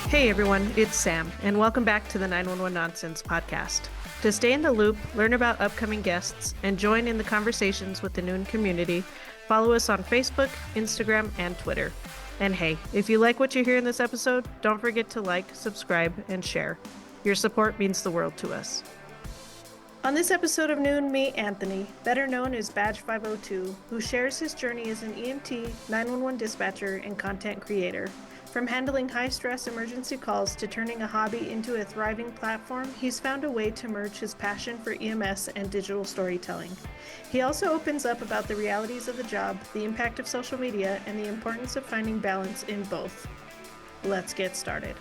Hey everyone, it's Sam, and welcome back to the 911 Nonsense podcast. To stay in the loop, learn about upcoming guests, and join in the conversations with the Noon community, follow us on Facebook, Instagram, and Twitter. And hey, if you like what you hear in this episode, don't forget to like, subscribe, and share. Your support means the world to us. On this episode of Noon, meet Anthony, better known as Badge 502, who shares his journey as an EMT, 911 dispatcher, and content creator. From handling high-stress emergency calls to turning a hobby into a thriving platform, he's found a way to merge his passion for EMS and digital storytelling. He also opens up about the realities of the job, the impact of social media, and the importance of finding balance in both. Let's get started.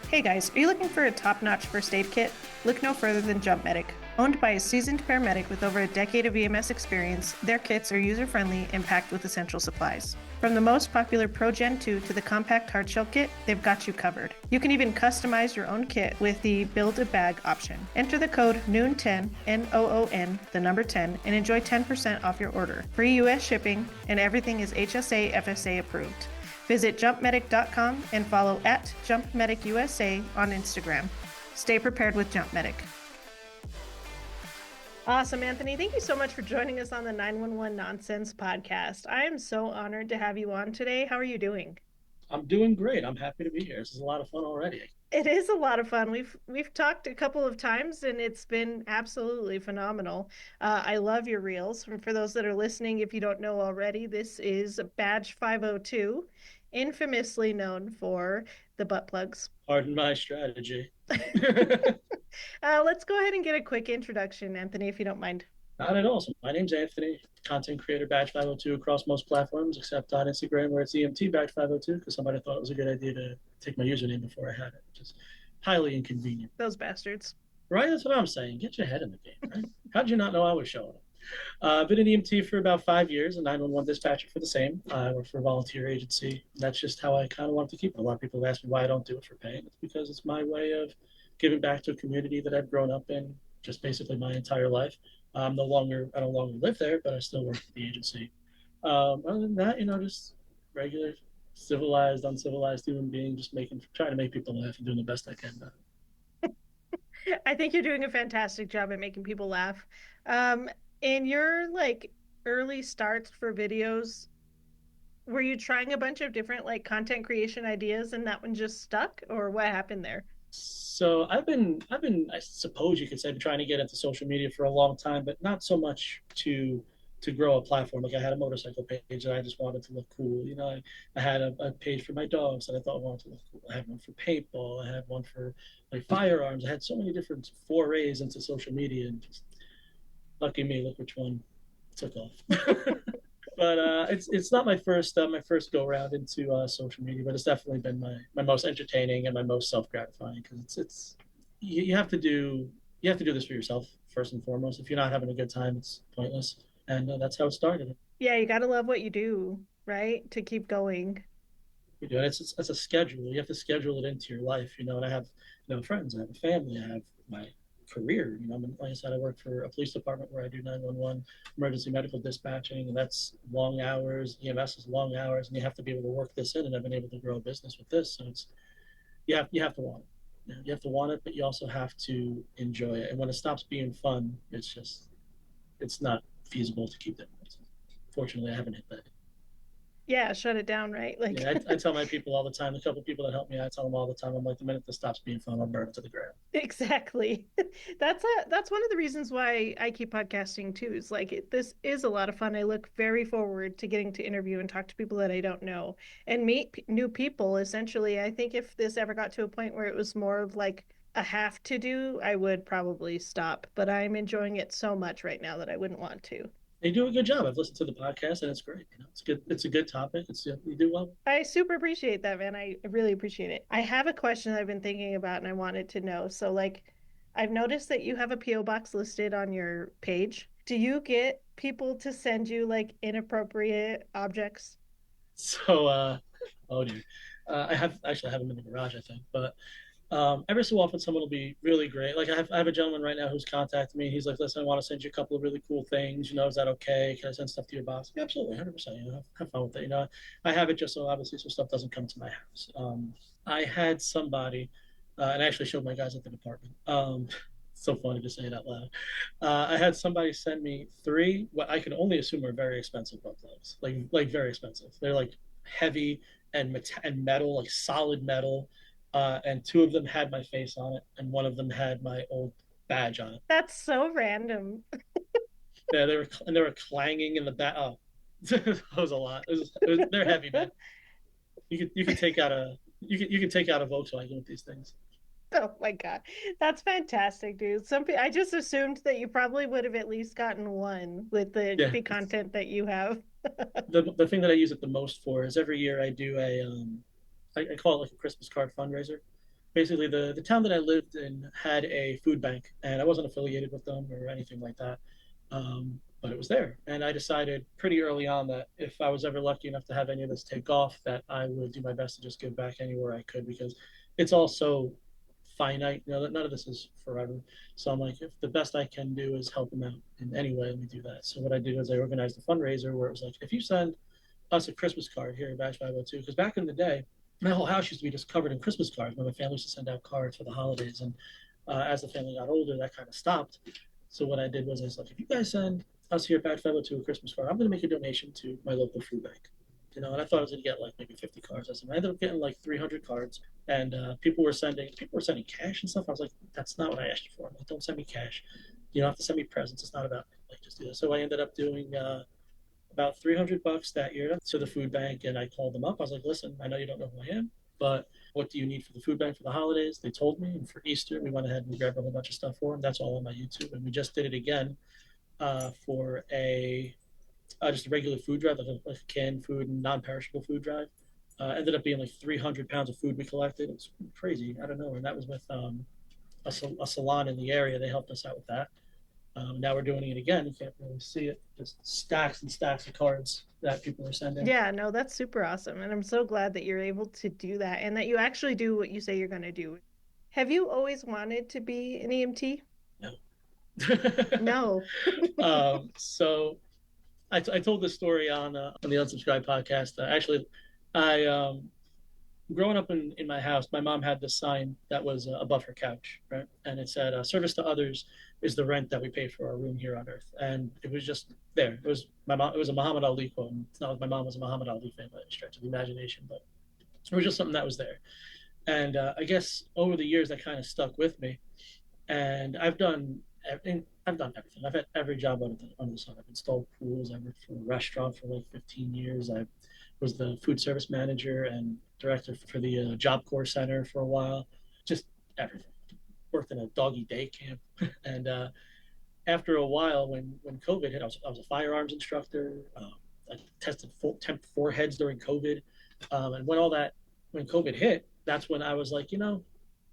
Hey guys, are you looking for a top-notch first aid kit? Look no further than Jump Medic. Owned by a seasoned paramedic with over a decade of EMS experience, their kits are user-friendly and packed with essential supplies. From the most popular Pro Gen 2 to the compact hardshell kit, they've got you covered. You can even customize your own kit with the Build-A-Bag option. Enter the code NOON10, N-O-O-N, the number 10, and enjoy 10% off your order. Free U.S. shipping, and everything is HSA FSA approved. Visit jumpmedic.com and follow at JumpMedicUSA on Instagram. Stay prepared with Jump Medic. Awesome, Anthony. Thank you so much for joining us on the 911 Nonsense podcast. I am so honored to have you on today. How are you doing? I'm doing great. I'm happy to be here. This is a lot of fun already. It is a lot of fun. We've talked a couple of times, and it's been absolutely phenomenal. I love your reels. For those that are listening, if you don't know already, this is Badge 502, infamously known for the butt plugs. Pardon my strategy. Let's go ahead and get a quick introduction, Anthony, if you don't mind. Not at all. So my name's Anthony, content creator Badge 502 across most platforms, except on Instagram where it's EMT Badge 502 because somebody thought it was a good idea to take my username before I had it, which is highly inconvenient. Those bastards. Right? That's what I'm saying. Get your head in the game, right? How'd you not know I was showing up? I've been an EMT for about 5 years, a 911 dispatcher for the same. I work for a volunteer agency. That's just how I kind of want to keep it. A lot of people have asked me why I don't do it for pay. It's because it's my way of giving back to a community that I've grown up in just basically my entire life. I no longer live there, but I still work at the agency. Other than that, just regular, civilized, uncivilized human being, just trying to make people laugh and doing the best I can. I think you're doing a fantastic job at making people laugh. In your early starts for videos, were you trying a bunch of different content creation ideas and that one just stuck, or what happened there? So I've been, I suppose you could say, trying to get into social media for a long time, but not so much to grow a platform. Like I had a motorcycle page that I just wanted to look cool. I had a page for my dogs that I thought wanted to look cool. I had one for paintball. I had one for firearms. I had so many different forays into social media, and just lucky me, look which one took off. But it's not my first go round into social media, but it's definitely been my most entertaining and my most self gratifying because it's you have to do this for yourself first and foremost. If you're not having a good time, it's pointless, and that's how it started. Yeah, you gotta love what you do, right? To keep going. You do, and it's a schedule. You have to schedule it into your life, and I have friends, I have a family, I have my career. Like I said, I work for a police department where I do 911 emergency medical dispatching, and that's long hours. EMS is long hours, and you have to be able to work this in. And I've been able to grow a business with this, so it's you have to want it. You have to want it, but you also have to enjoy it. And when it stops being fun, it's not feasible to keep doing it. Fortunately, I haven't hit that. Yeah, shut it down, right? I tell my people all the time, a couple of people that help me, I tell them all the time, I'm like, the minute this stops being fun, I'll burn it to the ground. Exactly. That's one of the reasons why I keep podcasting too. Is this is a lot of fun. I look very forward to getting to interview and talk to people that I don't know and meet new people. Essentially, I think if this ever got to a point where it was more of a have to do, I would probably stop. But I'm enjoying it so much right now that I wouldn't want to. They do a good job. I've listened to the podcast and it's great. It's good. It's a good topic. You do well. I super appreciate that, man. I really appreciate it. I have a question I've been thinking about and I wanted to know. So I've noticed that you have a PO box listed on your page. Do you get people to send you like inappropriate objects? So, oh dear, I have them in the garage, I think. But every so often, someone will be really great. Like I have a gentleman right now who's contacted me. He's like, "Listen, I want to send you a couple of really cool things. You know, is that okay? Can I send stuff to your box?" Yeah, absolutely, 100%. You know, have fun with it. You know, I have it just so obviously so stuff doesn't come to my house. I had somebody, and I actually showed my guys at the department. So funny to say it out loud. I had somebody send me three what I can only assume are very expensive butt plugs, like very expensive. They're like heavy and metal, like solid metal. And two of them had my face on it, and one of them had my old badge on it. That's so random. Yeah, they were clanging in the back. Oh, that was a lot. They're heavy, man. You can take out a you can take out a Volkswagen with these things. Oh my God. That's fantastic, dude. I just assumed that you probably would have at least gotten one with Yeah, the content that you have. the thing that I use it the most for is every year I do I call it like a Christmas card fundraiser. Basically, the town that I lived in had a food bank, and I wasn't affiliated with them or anything like that. But it was there, and I decided pretty early on that if I was ever lucky enough to have any of this take off, that I would do my best to just give back anywhere I could because it's also finite. You know, that none of this is forever. So I'm like, if the best I can do is help them out in any way, let me do that. So what I did was I organized a fundraiser where it was like, if you send us a Christmas card here at Batch 502, because back in the day, my whole house used to be just covered in Christmas cards. My family used to send out cards for the holidays, and as the family got older, that kind of stopped. So what I did was I was like, if you guys send us here at Batch 502 a Christmas card, I'm going to make a donation to my local food bank. You know, and I thought I was going to get like maybe 50 cards. I ended up getting like 300 cards, and people were sending cash and stuff. I was like, that's not what I asked you for. Like, don't send me cash. You don't have to send me presents. It's not about like just do that. So I ended up doing about $300 that year to the food bank, and I called them up. I was like, listen, I know you don't know who I am, but what do you need for the food bank for the holidays? They told me, and for Easter, we went ahead and grabbed a whole bunch of stuff for them. That's all on my YouTube, and we just did it again for a just a regular food drive, like a canned food and non-perishable food drive. Ended up being like 300 pounds of food we collected. It was crazy. I don't know, and that was with a salon in the area. They helped us out with that. Now we're doing it again. You can't really see it. Just stacks and stacks of cards that people are sending. Yeah, no, that's super awesome. And I'm so glad that you're able to do that and that you actually do what you say you're going to do. Have you always wanted to be an EMT? No. No. So I told this story on the Unsubscribed podcast. Actually, I growing up in my house, my mom had this sign that was above her couch, right? And it said, "Service to others is the rent that we pay for our room here on Earth." And it was just there. It was my mom. It was a Muhammad Ali quote. And it's not like my mom was a Muhammad Ali fan by any stretch of the imagination, but it was just something that was there. And I guess over the years that kind of stuck with me. And I've done everything. I've had every job under the sun. I've installed pools. I worked for a restaurant for like 15 years. I was the food service manager and director for the Job Corps Center for a while. Just everything. Worked in a doggy day camp. And after a while, when COVID hit, I was a firearms instructor. I tested temp foreheads during COVID. And when COVID hit, that's when I was like, you know,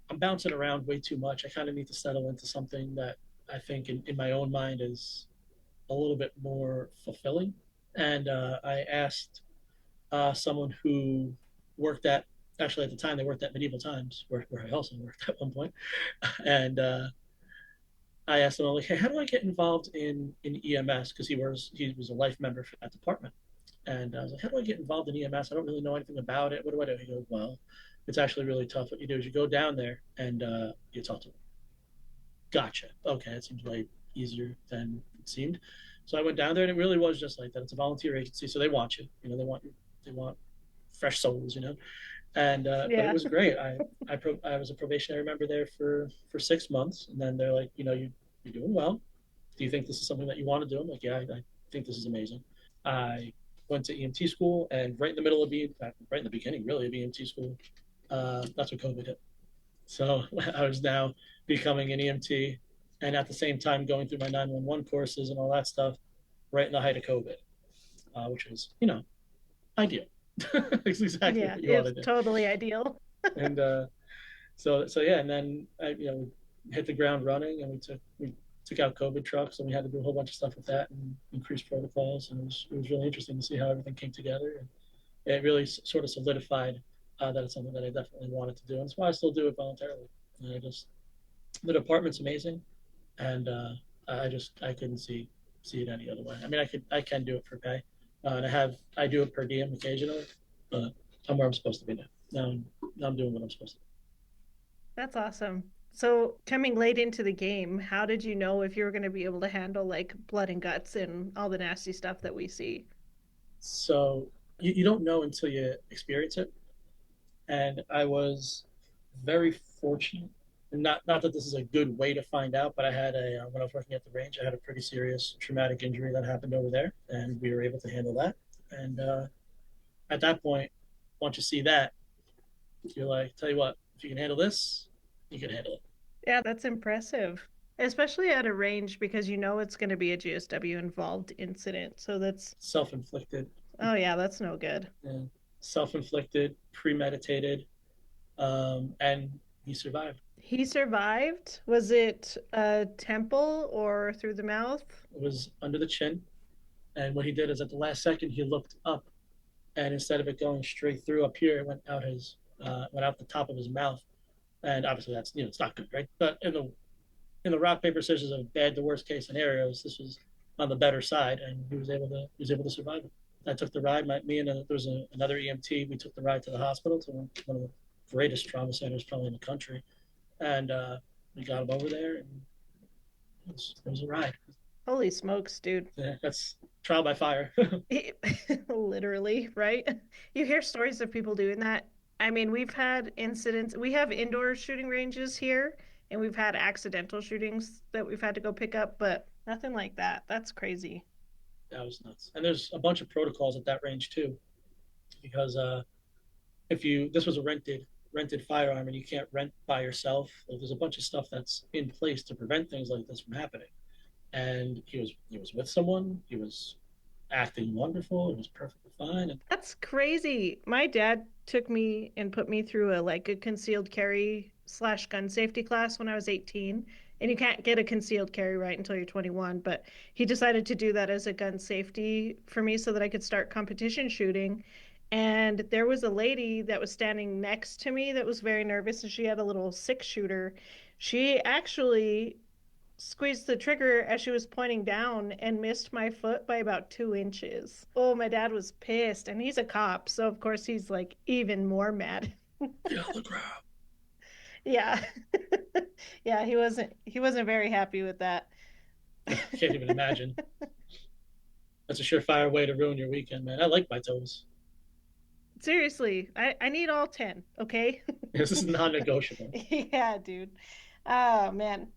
I'm bouncing around way too much. I kind of need to settle into something that I think in my own mind is a little bit more fulfilling. And I asked someone who worked at, actually at the time they worked at Medieval Times, where I also worked at one point. And I asked him, like, hey, how do I get involved in EMS? Because he was a life member for that department. And I was like, how do I get involved in EMS? I don't really know anything about it. What do I do? He goes, well, it's actually really tough. What you do is you go down there and you talk to them. Gotcha. Okay, it seems way easier than it seemed. So I went down there, and it really was just like that. It's a volunteer agency, so they want you. You know, they want fresh souls. You know, and but it Yeah. was great. I was a probationary member there for 6 months, and then they're like, you know, you're doing well. Do you think this is something that you want to do? I'm like, yeah, I think this is amazing. I went to EMT school, and right in the middle of right in the beginning, really, of EMT school, that's when COVID hit. So I was now becoming an EMT, and at the same time going through my 911 courses and all that stuff, right in the height of COVID, which was, you know, ideal. It's exactly Yeah, what you want it's to do. totally ideal. And so yeah, and then I, you know, hit the ground running, and we took out COVID trucks, and we had to do a whole bunch of stuff with that and increase protocols, and it was really interesting to see how everything came together, and it really sort of solidified that it's something that I definitely wanted to do, and that's why I still do it voluntarily. And I just the department's amazing, and I couldn't see it any other way. I mean, I can do it for pay, and I do it per diem occasionally, but I'm where I'm supposed to be now. Now I'm doing what I'm supposed to do. That's awesome. So, coming late into the game, how did you know if you were going to be able to handle like blood and guts and all the nasty stuff that we see? So you don't know until you experience it, and I was very fortunate. And not that this is a good way to find out, but I had a when I was working at the range, I had a pretty serious traumatic injury that happened over there, and we were able to handle that. And at that point, once you see that, you're like, tell you what, if you can handle this, you can handle it. Yeah, that's impressive. Especially at a range because you know it's going to be a GSW involved incident. So that's, Self-inflicted, oh yeah, that's no good. yeah. Self-inflicted, premeditated, and he survived. He survived. Was it a temple or through the mouth? It was under the chin, and what he did is at the last second he looked up, and instead of it going straight through up here, it went out the top of his mouth, and obviously that's it's not good, right? But in the rock paper scissors of bad to worst case scenarios, this was on the better side, and he was able to survive it. I took the ride. Me and there was another EMT. We took the ride to the hospital to one of the greatest trauma centers probably in the country, and we got him over there, and it was a ride. Holy smokes, dude. Yeah, that's trial by fire. Literally, right? You hear stories of people doing that. I mean, we've had incidents. We have indoor shooting ranges here, and we've had accidental shootings that we've had to go pick up, but nothing like that. That's crazy. That was nuts. And there's a bunch of protocols at that range too, because if you this was a rented firearm and you can't rent by yourself, there's a bunch of stuff that's in place to prevent things like this from happening. And he was with someone. He was acting wonderful. It was perfectly fine. And That's crazy. My dad took me and put me through a concealed carry slash gun safety class when I was 18. And you can't get a concealed carry right until you're 21, but he decided to do that as a gun safety for me so that I could start competition shooting. And there was a lady that was standing next to me that was very nervous, and she had a little six shooter. She actually squeezed the trigger as she was pointing down and missed my foot by about 2 inches. Oh, my dad was pissed, and he's a cop, so of course he's like even more mad. get out of the ground. Yeah. Yeah, he wasn't very happy with that. I can't even imagine. That's a surefire way to ruin your weekend, man. I like my toes. Seriously, I need all 10, okay? This is non-negotiable. Yeah, dude. Oh man.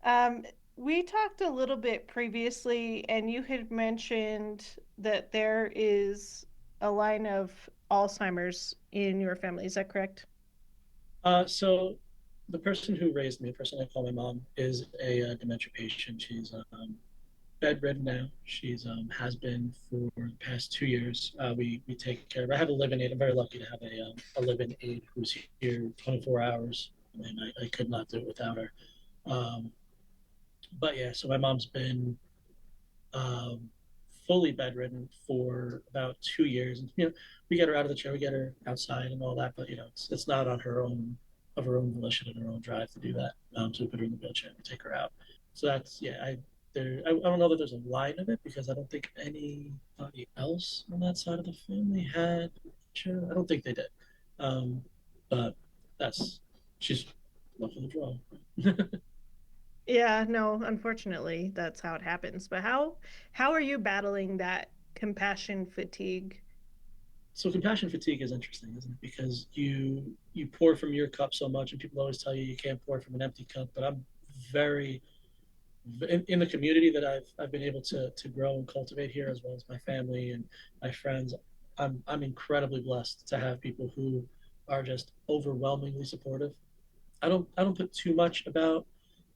Um, we talked a little bit previously, and you had mentioned that there is a line of Alzheimer's in your family. Is that correct? So the person who raised me, the person I call my mom, is a dementia patient. She's bedridden now. She's has been for the past 2 years. We take care of her. I have a live-in aide. I'm very lucky to have a live-in aide who's here 24 hours, and I could not do it without her. Um, but yeah, so my mom's been um, fully bedridden for about 2 years. And, we get her out of the chair, we get her outside and all that, but it's not on her own of her own volition and her own drive to do that. So we put her in the wheelchair and we take her out. So that's yeah. I don't know that there's a line of it because I don't think anybody else on that side of the family had. Sure, I don't think they did. Um, but that's she's luck of the draw. Yeah, no, unfortunately, that's how it happens. But how are you battling that compassion fatigue? So compassion fatigue is interesting, isn't it? Because you pour from your cup so much, and people always tell you can't pour from an empty cup. But I'm very in the community that I've been able to grow and cultivate here, as well as my family and my friends. I'm incredibly blessed to have people who are just overwhelmingly supportive. I don't put too much about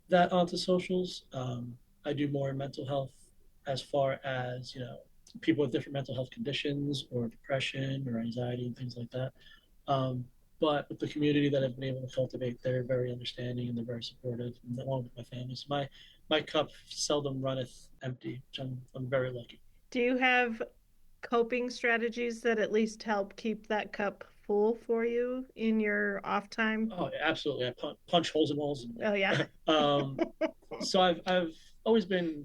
that onto socials. I do more mental health as far as people with different mental health conditions or depression or anxiety and things like that. Um, But with the community that I've been able to cultivate, they're very understanding and they're very supportive, and along with my family. So my cup seldom runneth empty, which I'm very lucky. Do you have coping strategies that at least help keep that cup full for you in your off time? Oh, absolutely. I punch holes in walls. Oh, yeah. um, so I've always been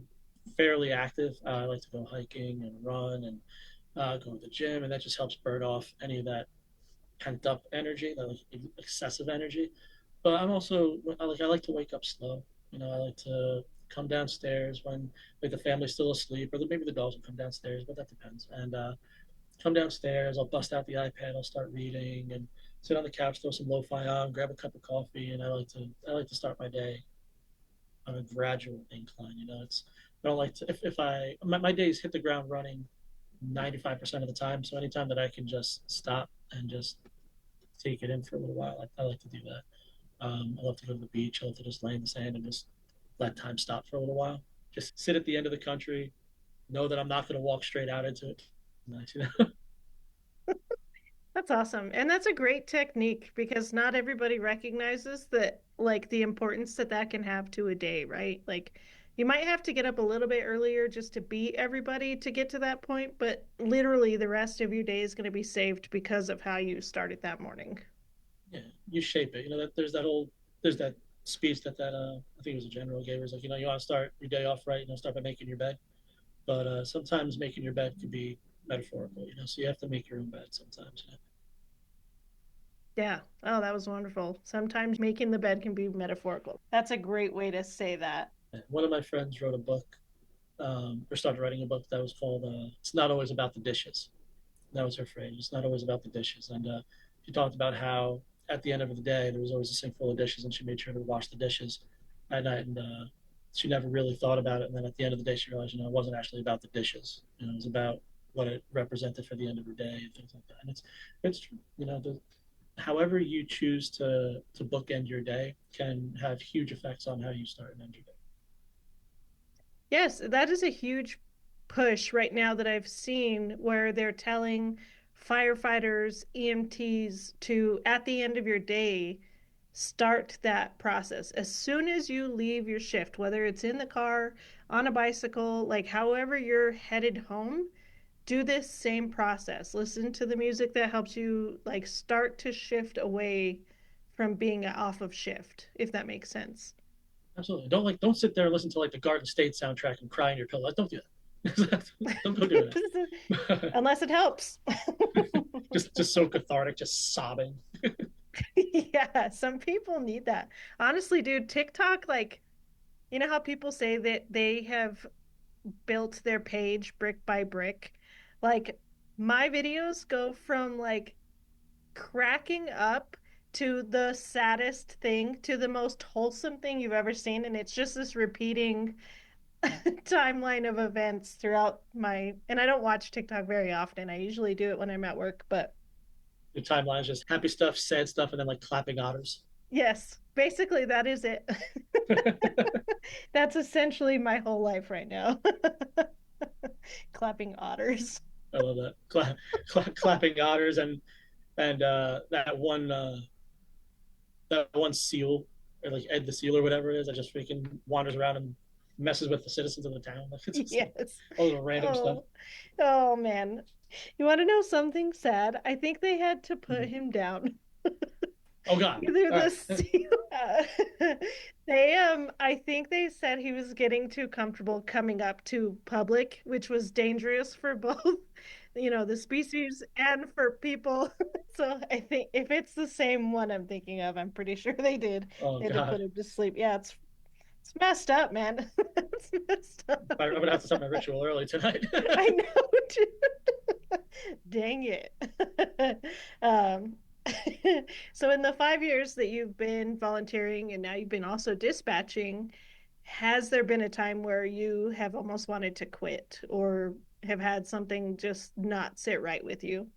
fairly active. I like to go hiking and run and go to the gym, and that just helps burn off any of that pent up energy, that like excessive energy. But I like to wake up slow. I like to come downstairs when like the family's still asleep, or maybe the dogs will come downstairs, but that depends. And come downstairs, I'll bust out the iPad, I'll start reading, and sit on the couch, throw some lo-fi on, grab a cup of coffee, and I like to start my day on a gradual incline. I don't like to if I my days hit the ground running 95% of the time. So anytime that I can just stop and just take it in for a little while, I like to do that. I love to go to the beach. I love to just lay in the sand and just let time stop for a little while. Just sit at the end of the country, know that I'm not going to walk straight out into it. Nice, That's awesome. And that's a great technique because not everybody recognizes that, like, the importance that that can have to a day, right? Like, you might have to get up a little bit earlier just to beat everybody to get to that point, but literally the rest of your day is going to be saved because of how you started that morning. Yeah, you shape it. That there's that speech that I think it was a general gave. It was like, you want to start your day off right. Start by making your bed. But sometimes making your bed can be metaphorical. So you have to make your own bed sometimes. Yeah. Oh, that was wonderful. Sometimes making the bed can be metaphorical. That's a great way to say that. One of my friends wrote a book, or started writing a book that was called "It's Not Always About the Dishes." That was her phrase. It's not always about the dishes. And she talked about how at the end of the day there was always a sink full of dishes, and she made sure to wash the dishes at night. And she never really thought about it. And then at the end of the day, she realized, it wasn't actually about the dishes. It was about what it represented for the end of her day and things like that. And it's true. However you choose to bookend your day can have huge effects on how you start and end your day. Yes, that is a huge push right now that I've seen where they're telling firefighters, EMTs to, at the end of your day, start that process. As soon as you leave your shift, whether it's in the car, on a bicycle, like however you're headed home, do this same process. Listen to the music that helps you like start to shift away from being off of shift, if that makes sense. Absolutely. Don't sit there and listen to like the Garden State soundtrack and cry in your pillow. Don't do that. Don't go do that. Unless it helps. just so cathartic, just sobbing. Yeah, some people need that. Honestly, dude, TikTok, like, you know how people say that they have built their page brick by brick? Like, my videos go from like cracking up to the saddest thing to the most wholesome thing you've ever seen. And it's just this repeating timeline of events throughout and I don't watch TikTok very often. I usually do it when I'm at work, but Your timeline is just happy stuff, sad stuff, and then like clapping otters. yes, basically that is it. That's essentially my whole life right now. Clapping otters. I love that. Clapping otters and that one seal, or like Ed the Seal or whatever it is, that just freaking wanders around and messes with the citizens of the town. Like it's just like Yes. all the random stuff. Oh, oh man. You want to know something sad? I think they had to put Mm-hmm. him down. Oh God! Either All the right. seal. I think they said he was getting too comfortable coming up to public, which was dangerous for both, the species and for people. So I think if it's the same one I'm thinking of, I'm pretty sure they did. Oh They had to put God! him to sleep. Yeah, it's messed up, man. It's messed up. I'm gonna have to start my ritual early tonight. I know, dude. Dang it. Um, so in the 5 years that you've been volunteering and now you've been also dispatching, has there been a time where you have almost wanted to quit or have had something just not sit right with you?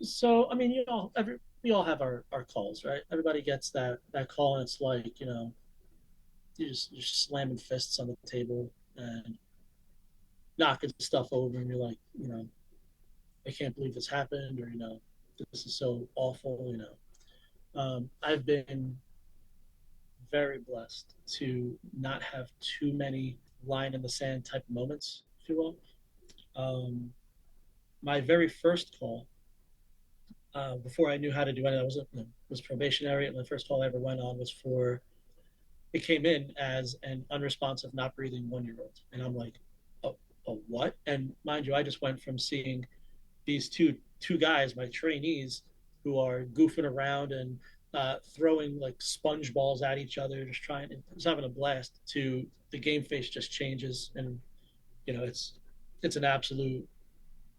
So I mean, we all have our calls, right? Everybody gets that call, and it's like you're slamming fists on the table and knocking stuff over, and you're like, I can't believe this happened, or this is so awful. I've been very blessed to not have too many line in the sand type moments, if you will. Um, my very first call, before I knew how to do anything, was probationary, and the first call I ever went on was for. It came in as an unresponsive, not breathing 1 year old, and I'm like, a what? And mind you, I just went from seeing these two guys, my trainees, who are goofing around and throwing like sponge balls at each other, just having a blast. To the game face just changes, and it's an absolute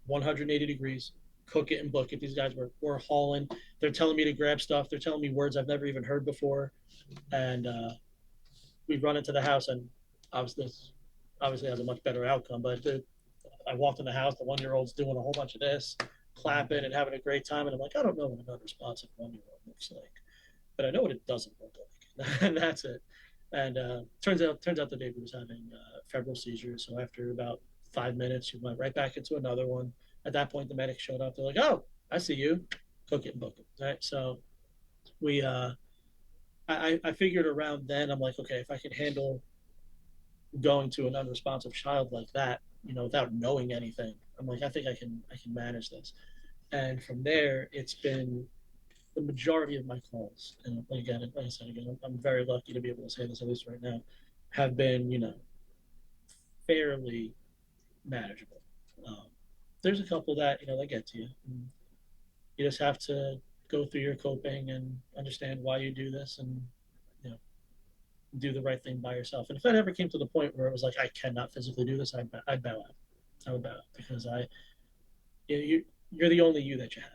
180 degrees. Cook it and book it. These guys were hauling. They're telling me to grab stuff. They're telling me words I've never even heard before, and we run into the house, and obviously, obviously has a much better outcome. But I walked in the house, the 1 year old's doing a whole bunch of this, clapping and having a great time. And I'm like, I don't know what an unresponsive 1 year old looks like, but I know what it doesn't look like. And that's it. And turns out the baby was having febrile seizures. So after about 5 minutes, she went right back into another one. At that point, the medics showed up. They're like, oh, I see you. Cook it and book it. Right. So we, I figured around then, I'm like, okay, if I can handle going to an unresponsive child like that, without knowing anything, I'm like, I think I can manage this. And from there, it's been the majority of my calls, and again, like I said again, I'm very lucky to be able to say this at least right now, have been fairly manageable. Um, there's a couple that that get to you. And you just have to go through your coping and understand why you do this, and you know do the right thing by yourself. And if that ever came to the point where it was like I cannot physically do this, I'd bow out. I would bow out because you're the only you that you have.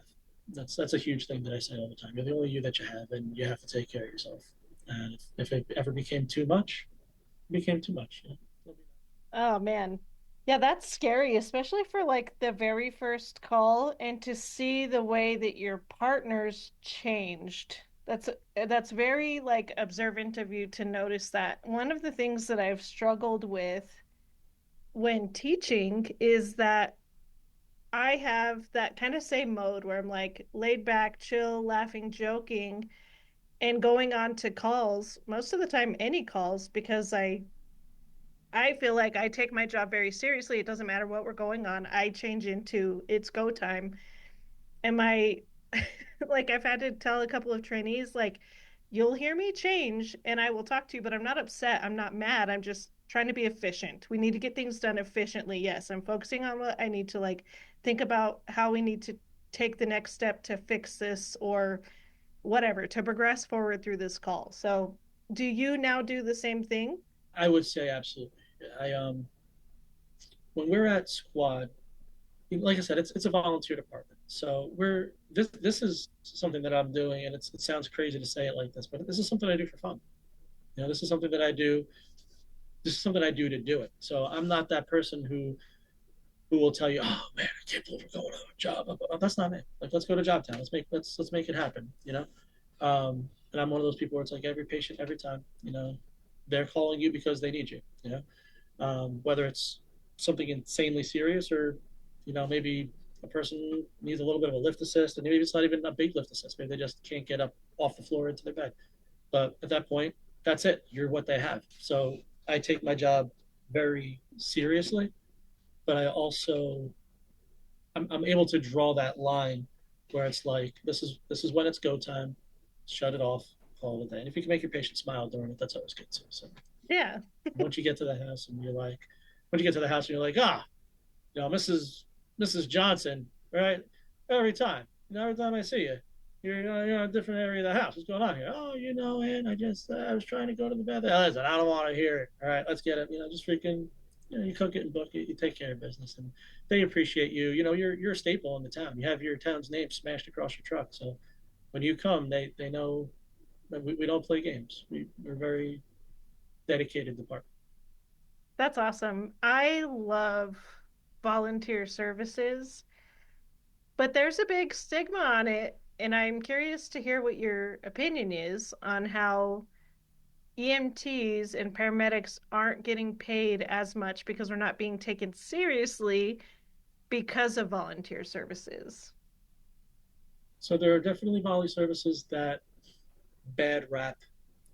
That's a huge thing that I say all the time. You're the only you that you have, and you have to take care of yourself. And if it ever became too much, it became too much. Oh man. Yeah, that's scary, especially for like the very first call and to see the way that your partners changed. That's very like observant of you to notice that. One of the things that I've struggled with when teaching is that I have that kind of same mode where I'm like laid back, chill, laughing, joking, and going on to calls, most of the time any calls, because I feel like I take my job very seriously. It doesn't matter what we're going on. I change into it's go time. And my like I've had to tell a couple of trainees like you'll hear me change and I will talk to you, but I'm not upset. I'm not mad. I'm just trying to be efficient. We need to get things done efficiently. Yes, I'm focusing on what I need to like think about how we need to take the next step to fix this or whatever, to progress forward through this call. So, do you now do the same thing? I would say absolutely. I When we're at squad, like I said, it's a volunteer department. So this is something that I'm doing, and it sounds crazy to say it like this, but this is something I do for fun. This is something that I do. This is something I do to do it. So I'm not that person who will tell you, "Oh man, I can't believe we're going on a job." That's not me. Like, let's go to Job Town. Let's make it happen. And I'm one of those people where it's like every patient, every time. They're calling you because they need you. Whether it's something insanely serious or maybe a person needs a little bit of a lift assist, and maybe it's not even a big lift assist. Maybe they just can't get up off the floor into their bed. But at that point, that's it. You're what they have. So I take my job very seriously, but I'm able to draw that line where it's like this is when it's go time. Shut it off. Call it a day. And if you can make your patient smile during it, that's always good too. So Yeah. once you get to the house and you're like, when you get to the house and you're like, Mrs. Johnson, right? Every time, every time I see you, you're in a different area of the house. What's going on here? Oh, and I was trying to go to the bathroom. Listen, I don't want to hear it. All right, let's get it. Just freaking, you cook it and book it. You take care of business, and they appreciate you. You're a staple in the town. You have your town's name smashed across your truck. So when you come, they know that we don't play games. We're very dedicated department. That's awesome. I love volunteer services, but there's a big stigma on it. And I'm curious to hear what your opinion is on how EMTs and paramedics aren't getting paid as much because we're not being taken seriously because of volunteer services. So there are definitely volley services that bad rap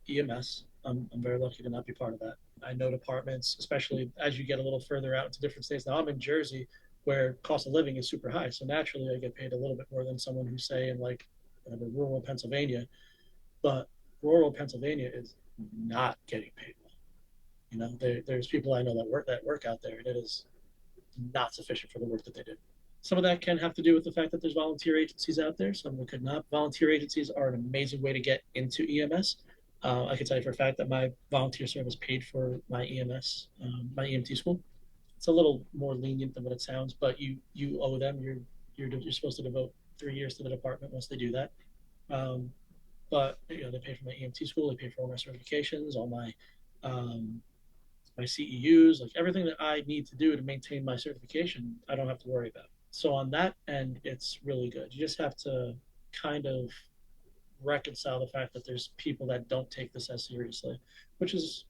EMS. I'm very lucky to not be part of that. I know departments, especially as you get a little further out into different states. Now I'm in Jersey, where cost of living is super high, so naturally I get paid a little bit more than someone who's say in like rural Pennsylvania. But rural Pennsylvania is not getting paid well. There's people I know that work out there, and it is not sufficient for the work that they do. Some of that can have to do with the fact that there's volunteer agencies out there. Some of it could not. Volunteer agencies are an amazing way to get into EMS. I can tell you for a fact that my volunteer service paid for my EMS, my EMT school. It's a little more lenient than what it sounds, but you owe them. You're supposed to devote 3 years to the department once they do that. Um, but they pay for my EMT school. They pay for all my certifications, all my CEUs, like everything that I need to do to maintain my certification, I don't have to worry about. So on that end, it's really good. You just have to kind of reconcile the fact that there's people that don't take this as seriously, which is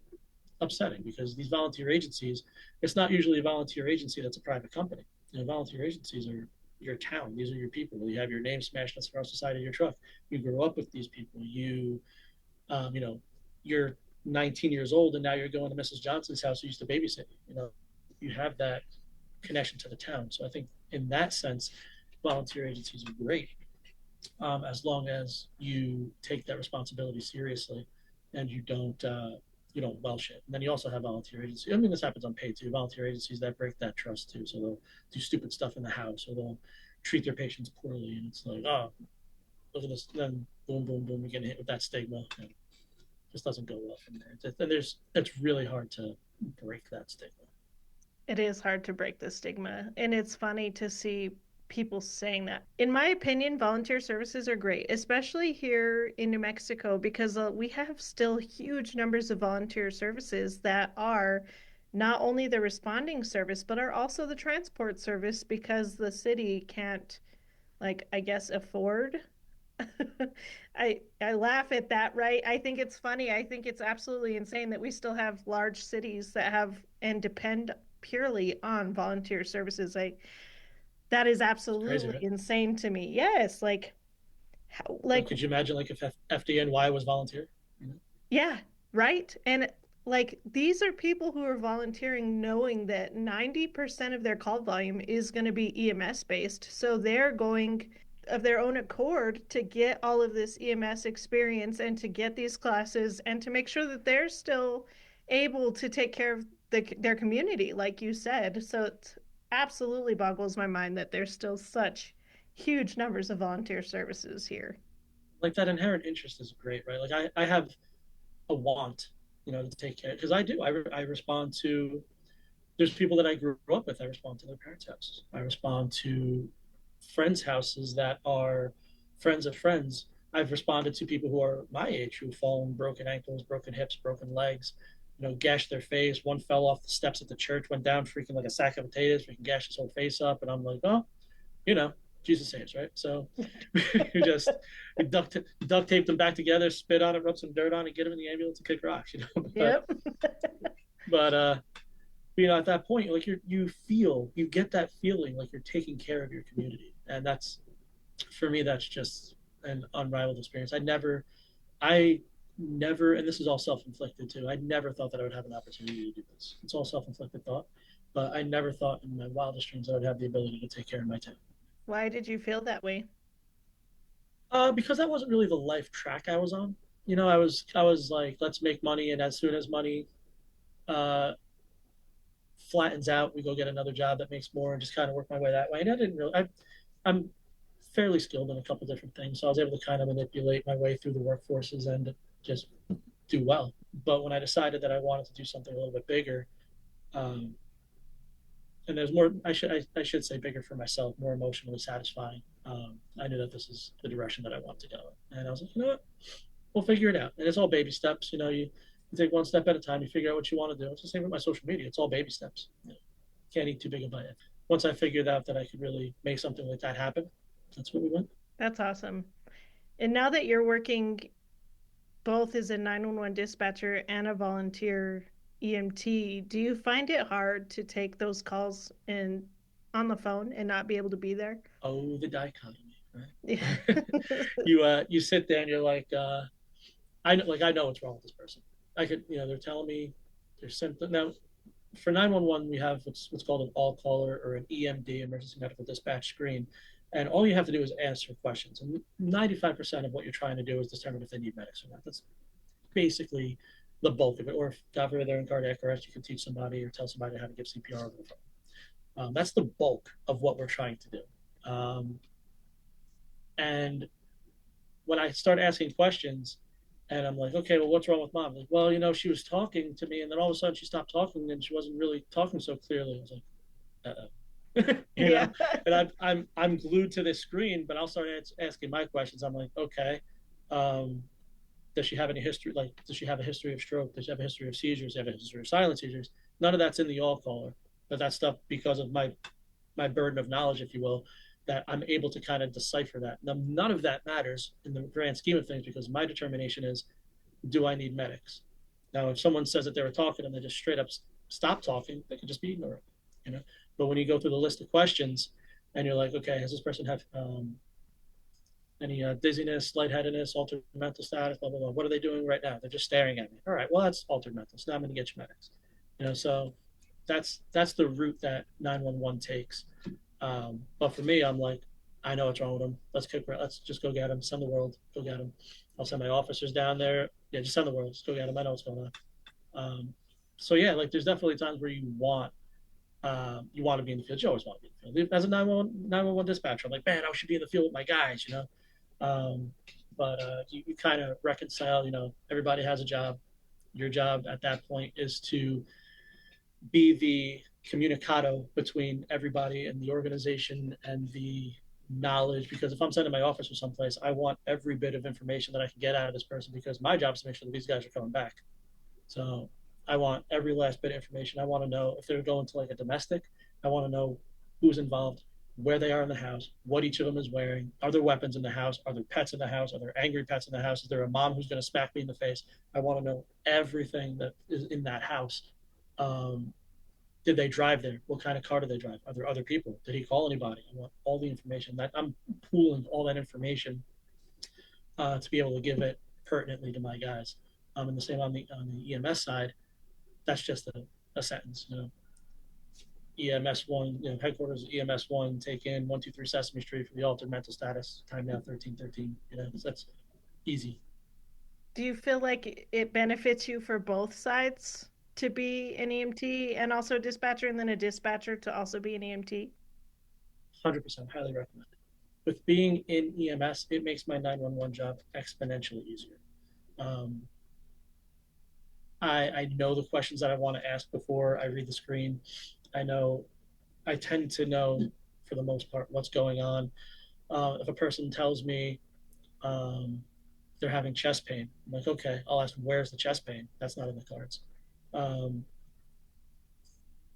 upsetting because these volunteer agencies, it's not usually a volunteer agency that's a private company. Volunteer agencies are your town. These are your people. You have your name smashed across the side of your truck. You grew up with these people. You're 19 years old and now you're going to Mrs. Johnson's house who used to babysit you. You have that connection to the town. So I think in that sense, volunteer agencies are great, as long as you take that responsibility seriously and you don't welsh it. And then you also have volunteer agencies. I mean, this happens on paid too. Volunteer agencies that break that trust too. So they'll do stupid stuff in the house, or they'll treat their patients poorly, and it's like, oh, look at this. Then boom, boom, boom, you're getting hit with that stigma, and just doesn't go well from there. And it's really hard to break that stigma. It is hard to break the stigma. And it's funny to see people saying that. In my opinion, volunteer services are great, especially here in New Mexico, because we have still huge numbers of volunteer services that are not only the responding service, but are also the transport service because the city can't, like, I guess, afford. I laugh at that, right? I think it's funny. I think it's absolutely insane that we still have large cities that have and depend purely on volunteer services. That is It's crazy, absolutely right? insane to me. Yes, like Could you imagine like if FDNY was volunteer? You know? yeah, right? And like these are people who are volunteering knowing that 90% of their call volume is going to be EMS based. So they're going of their own accord to get all of this EMS experience and to get these classes and to make sure that they're still able to take care of their community, like you said. So it absolutely boggles my mind that there's still such huge numbers of volunteer services here. Like that inherent interest is great, right? Like I have a want, to take care because I do. I respond to. There's people that I grew up with. I respond to their parents' houses. I respond to friends' houses that are friends of friends. I've responded to people who are my age who've fallen, broken ankles, broken hips, broken legs, gashed their face. One fell off the steps at the church, went down freaking like a sack of potatoes, freaking gashed his whole face up. And I'm like, oh, you know, Jesus saves, right? So you just duct tape them back together, spit on it, rub some dirt on it, get them in the ambulance and kick rocks. but Yep. but at that point, like you get that feeling like you're taking care of your community, and that's for me that's just an unrivaled experience. I never, and this is all self-inflicted too. I never thought that I would have an opportunity to do this. It's all self-inflicted thought, but I never thought in my wildest dreams I would have the ability to take care of my town. Why did you feel that way? Because that wasn't really the life track I was on. I was like, let's make money, and as soon as money uh, flattens out, we go get another job that makes more, and just kind of work my way that way. And I didn't really. I'm fairly skilled in a couple different things, so I was able to kind of manipulate my way through the workforces and just do well. But when I decided that I wanted to do something a little bit bigger, um, and there's more, I should say bigger for myself, more emotionally satisfying. I knew that this is the direction that I want to go, and I was like, you know what, we'll figure it out. And it's all baby steps. You take one step at a time. You figure out what you want to do. It's the same with my social media. It's all baby steps. Can't eat too big a bite. Once I figured out that I could really make something like that happen, that's what we went. That's awesome. And now that you're working both as a 911 dispatcher and a volunteer EMT, do you find it hard to take those calls and on the phone and not be able to be there? Oh, the dichotomy. Yeah. Right? You sit there and you're like, I know what's wrong with this person. I could, they're telling me there's symptoms. Now, for 911, we have what's called an all caller or an EMD, emergency medical dispatch screen. And all you have to do is answer questions. And 95% of what you're trying to do is determine if they need medics or not. That's basically the bulk of it. Or if, God forbid, they're in cardiac arrest, you can teach somebody or tell somebody how to give CPR over the phone. That's the bulk of what we're trying to do. And when I start asking questions, and I'm like, okay, well, what's wrong with mom? Like, well, she was talking to me, and then all of a sudden she stopped talking, and she wasn't really talking so clearly. I was like, you Yeah. know, and I'm glued to this screen, but I'll start asking my questions. I'm like, okay, um, does she have any history? Like, does she have a history of stroke? Does she have a history of seizures? Does she have a history of silent seizures? None of that's in the all caller, but that stuff because of my burden of knowledge, if you will, that I'm able to kind of decipher that. Now, none of that matters in the grand scheme of things because my determination is, do I need medics? Now, if someone says that they were talking and they just straight up stop talking, they could just be ignorant, you know. But when you go through the list of questions and you're like, okay, has this person have any dizziness, lightheadedness, altered mental status, blah blah blah? What are they doing right now? They're just staring at me. All right, well that's altered mental. So now I'm going to get you medics. So that's the route that 911 takes. But for me, I'm like, I know what's wrong with them. Let's just go get them. Send the world. Go get them. I'll send my officers down there. Yeah, just send the world. Just go get them. I know what's going on. So yeah, like there's definitely times where you want to be in the field. You always want to be in the field. As a 911 dispatcher, I'm like, man, I should be in the field with my guys. Um, but you kind of reconcile. Everybody has a job. Your job at that point is to be the communicado between everybody and the organization and the knowledge. Because if I'm sending my officer someplace, I want every bit of information that I can get out of this person because my job is to make sure that these guys are coming back. So I want every last bit of information. I want to know if they're going to like a domestic. I want to know who's involved, where they are in the house, what each of them is wearing. Are there weapons in the house? Are there pets in the house? Are there angry pets in the house? Is there a mom who's going to smack me in the face? I want to know everything that is in that house. Um, did they drive there? What kind of car did they drive? Are there other people? Did he call anybody? I want all the information. That I'm pooling all that information to be able to give it pertinently to my guys. And the same on the EMS side. That's just a sentence. EMS one, headquarters EMS one, take in 123 Sesame Street for the altered mental status. Time now 1313. That's easy. Do you feel like it benefits you for both sides to be an EMT and also a dispatcher, and then a dispatcher to also be an EMT? 100% highly recommend it. With being in EMS, it makes my 911 job exponentially easier. Um, I know the questions that I want to ask before I read the screen. I know I tend to know for the most part what's going on. If a person tells me they're having chest pain, I'm like, okay, I'll ask them, where's the chest pain? That's not in the cards. Um,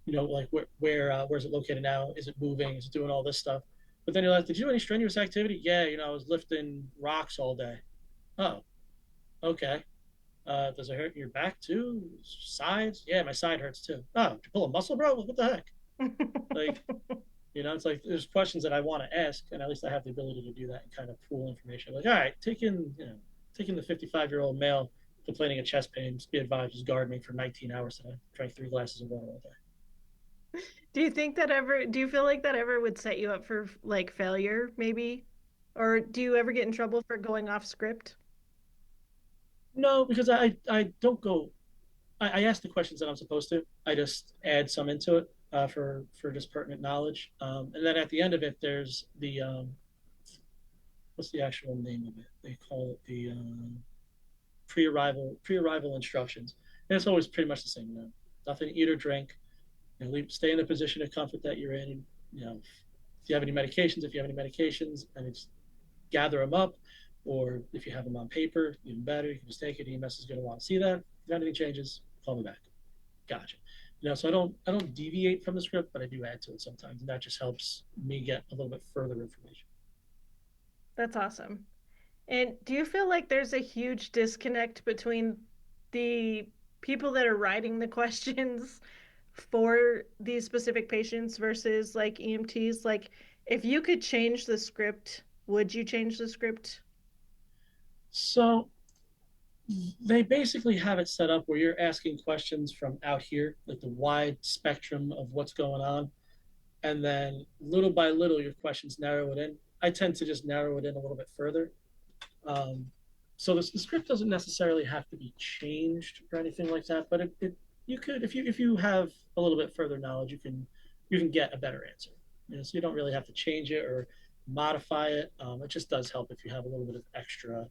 like where's it located now? Is it moving? Is it doing all this stuff? But then you're like, did you do any strenuous activity? Yeah, I was lifting rocks all day. Oh, okay. Does it hurt your back too? Sides? Yeah, my side hurts too. Oh, did you pull a muscle, bro? What the heck? Like, it's like there's questions that I want to ask, and at least I have the ability to do that and kind of pool information. Like, all right, taking the 55-year-old male complaining of chest pain, just be advised, was guard me for 19 hours today. Drank 3 glasses of water all day. Do you feel like that ever would set you up for like failure, maybe? Or do you ever get in trouble for going off script? No, because I don't go. I ask the questions that I'm supposed to. I just add some into it for just pertinent knowledge. And then at the end of it, there's the what's the actual name of it? They call it the pre-arrival instructions, and it's always pretty much the same. Nothing to eat or drink. Stay in the position of comfort that you're in. If you have any medications, and it's gather them up, or if you have them on paper, even better. You can just take it. EMS is going to want to see that. If anything changes, call me back. Gotcha. So I don't deviate from the script, but I do add to it sometimes, and that just helps me get a little bit further information. That's awesome. And do you feel like there's a huge disconnect between the people that are writing the questions for these specific patients versus like EMTs? Like, if you could change the script Would you change the script? So they basically have it set up where you're asking questions from out here, like the wide spectrum of what's going on. And then little by little, your questions narrow it in. I tend to just narrow it in a little bit further. Um, so the script doesn't necessarily have to be changed or anything like that, but you could if you have a little bit further knowledge, you can get a better answer. You know, so you don't really have to change it or modify it. It just does help if you have a little bit of extra,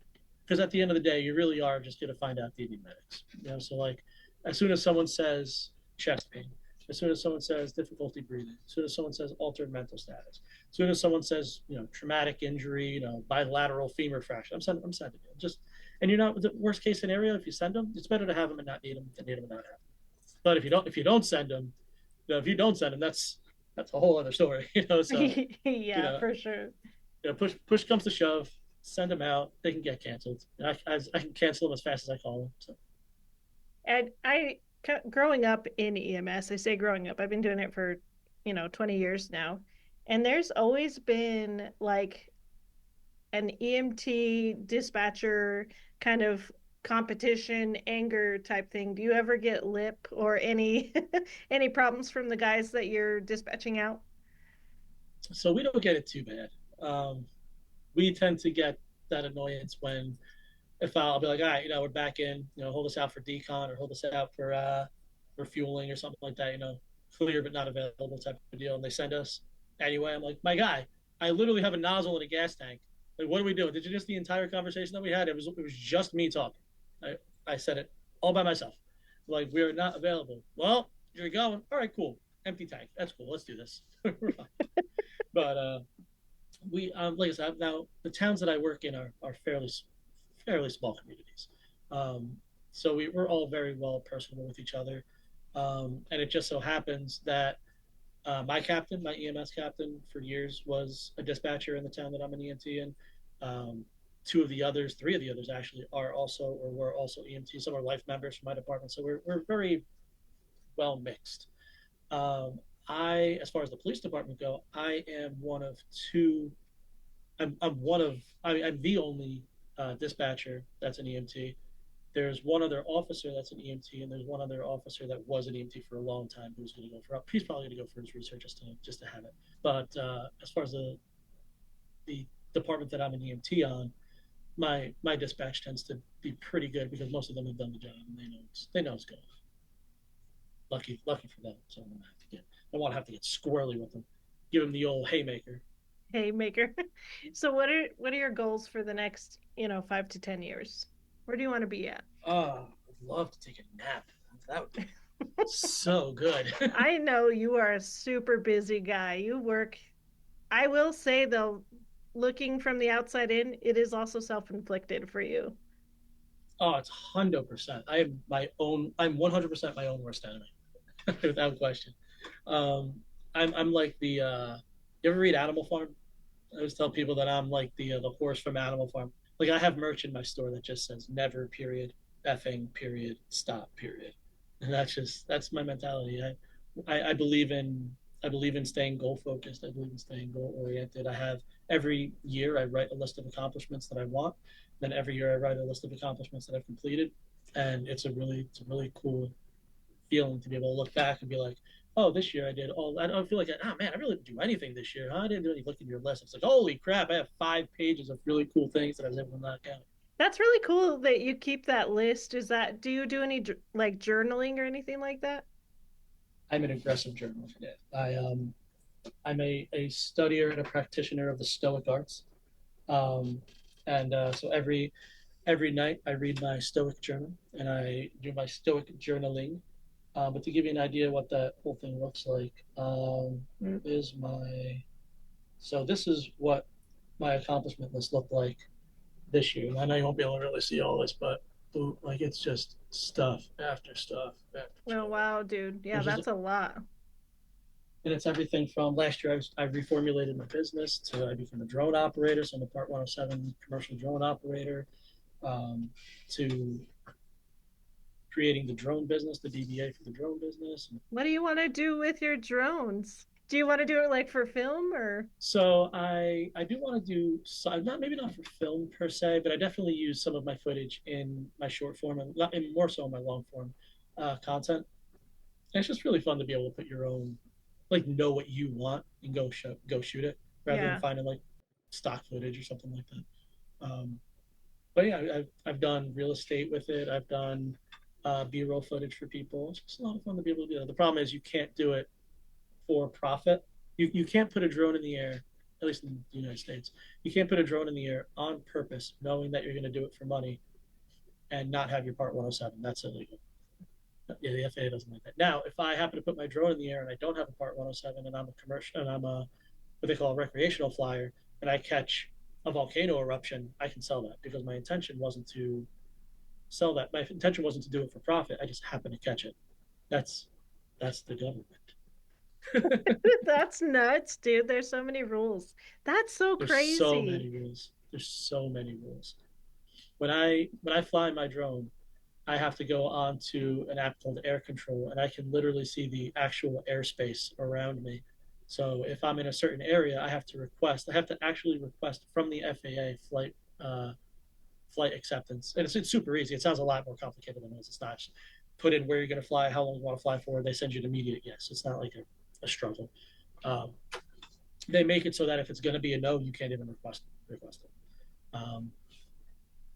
because at the end of the day, you really are just going to find out the medics. You know, so like as soon as someone says chest pain, as soon as someone says difficulty breathing, as soon as someone says altered mental status, as soon as someone says, you know, traumatic injury, you know, bilateral femur fracture, I'm sending you. Just, and you're not, the worst case scenario, if you send them, it's better to have them and not need them than need them and not have them. But if you don't send them, you know, if you don't send them, that's a whole other story, you know. So, you Yeah, know, for sure. you know, push comes to shove, send them out. They can get canceled. I can cancel them as fast as I call them. So. And growing up in EMS, I say growing up, I've been doing it for, 20 years now. And there's always been like an EMT dispatcher kind of competition, anger type thing. Do you ever get lip or any any problems from the guys that you're dispatching out? So we don't get it too bad. Um, we tend to get that annoyance when if I'll be like, all right, you know, we're back in, you know, hold us out for decon or hold us out for fueling or something like that, you know, clear but not available type of deal, and they send us anyway. I'm like, my guy, I literally have a nozzle in a gas tank. Like, what are we doing? Did you just the entire conversation that we had? It was just me talking. I said it all by myself. Like, we are not available. Well, you're going. All right, cool. Empty tank. That's cool. Let's do this. But we like I said, now the towns that I work in are fairly small communities. Um, so we're all very well personable with each other. And it just so happens that my captain, my EMS captain for years, was a dispatcher in the town that I'm an EMT in. Um, two of the others, three of the others actually, are also or were also EMT. Some are life members from my department. So we're very well mixed. Um, as far as the police department go, I am one of two. I'm one of. I'm the only dispatcher that's an EMT. There's one other officer that's an EMT, and there's one other officer that was an EMT for a long time who's going to go for. He's probably going to go for his research just to have it. But as far as the department that I'm an EMT on, my dispatch tends to be pretty good because most of them have done the job and they know it's going. Lucky for them. So I want to have to get squirrely with them, give them the old haymaker. Hey, maker. So what are your goals for the next, 5 to 10 years? Where do you want to be at? Oh, I'd love to take a nap. That would be so good. I know you are a super busy guy. You work, I will say though, looking from the outside in, it is also self-inflicted for you. Oh, it's 100%. I am my own. I'm 100% my own worst enemy, without question. Um, I'm like the. You ever read Animal Farm? I always tell people that I'm like the horse from Animal Farm. Like I have merch in my store that just says never period, effing period, stop period, and that's my mentality. I I believe in staying goal focused. I believe in staying goal oriented. I have every year I write a list of accomplishments that I want. Then every year I write a list of accomplishments that I've completed, and it's a really cool feeling to be able to look back and be like, oh, this year I did all. I don't feel like, oh man, I really didn't do anything this year. Huh? I didn't do any. Look at your list. It's like, holy crap, I have 5 pages of really cool things that I was able to knock out. That's really cool that you keep that list. Do you do any like journaling or anything like that? I'm an aggressive journalist. Yeah. I'm a studier and a practitioner of the Stoic arts. Um, and so every night I read my Stoic journal and I do my Stoic journaling. But to give you an idea what that whole thing looks like, where is my so this is what my accomplishment list looked like this year. And I know you won't be able to really see all this, but like it's just stuff after stuff after Oh, stuff. wow, dude. Yeah, There's just that's a lot. and it's everything from last year I reformulated my business to I became a drone operator, so I'm a Part 107 commercial drone operator, um, to creating the drone business, the DBA for the drone business. What do you want to do with your drones? Do you want to do it like for film or? So I do want to do not maybe not for film per se, but I definitely use some of my footage in my short form and more so in my long form content. And it's just really fun to be able to put your own, like, know what you want and go shoot it rather than Yeah. finding like stock footage or something like that. But yeah, I've done real estate with it. I've done B-roll footage for people. It's just a lot of fun to be able to do that. The problem is you can't do it for profit. You can't put a drone in the air, at least in the United States. You can't put a drone in the air on purpose, knowing that you're going to do it for money and not have your Part 107. That's illegal. Yeah, the FAA doesn't like that. Now, if I happen to put my drone in the air and I don't have a Part 107 and I'm a commercial and I'm a what they call a recreational flyer and I catch a volcano eruption, I can sell that because my intention wasn't to sell that. My intention wasn't to do it for profit. I just happened to catch it. That's that's the government. That's nuts, dude. There's so many rules. That's so There's so many crazy. rules. There's so many rules. When I fly my drone, I have to go onto an app called Air Control, and I can literally see the actual airspace around me. So if I'm in a certain area, I have to request. I have to actually request from the FAA flight acceptance, and it's super easy. It sounds a lot more complicated than it is. It's not. Just put in where you're going to fly, how long you want to fly for. They send you an immediate yes. It's not like a struggle. Um, they make it so that if it's going to be a no, you can't even request it.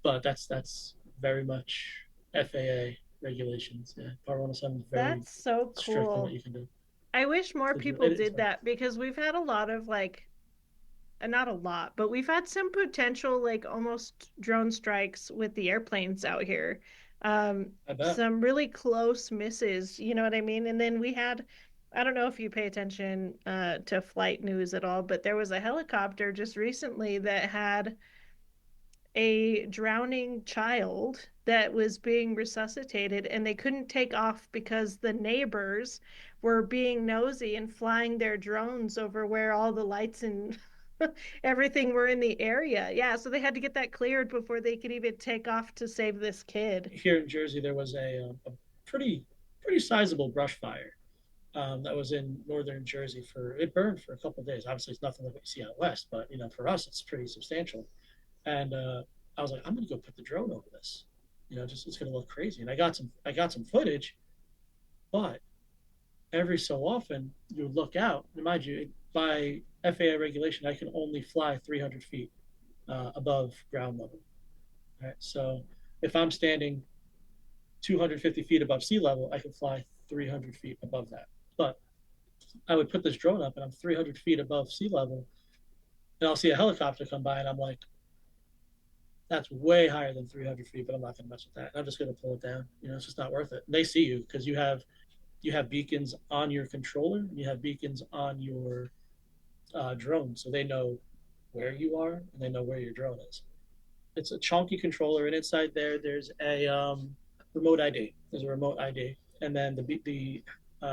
But that's very much FAA regulations. Yeah, Part 107 is very That's so strict on what cool. you can do. I wish more So people it's did fun. that because we've had a lot of like, not a lot, but we've had some potential like almost drone strikes with the airplanes out here. I bet. Some really close misses, you know what I mean? And then we had, I don't know if you pay attention to flight news at all, but there was a helicopter just recently that had a drowning child that was being resuscitated and they couldn't take off because the neighbors were being nosy and flying their drones over where all the lights and everything were in the area. Yeah, so they had to get that cleared before they could even take off to save this kid. Here in Jersey, there was a pretty sizable brush fire that was in northern Jersey. For it burned for a couple of days. Obviously, it's nothing like what you see out west, but for us, it's pretty substantial. And I was like, I'm gonna go put the drone over this. Just it's gonna look crazy. And I got some footage, but every so often you look out. And mind you, by FAA regulation, I can only fly 300 feet above ground level. All right, so if I'm standing 250 feet above sea level, I can fly 300 feet above that. But I would put this drone up, and I'm 300 feet above sea level, and I'll see a helicopter come by, and I'm like, that's way higher than 300 feet, but I'm not going to mess with that. I'm just going to pull it down. It's just not worth it. And they see you because you have beacons on your controller, and you have beacons on your drone, so they know where you are and they know where your drone is. It's a chunky controller, and inside there's a remote ID. There's a remote ID, and then the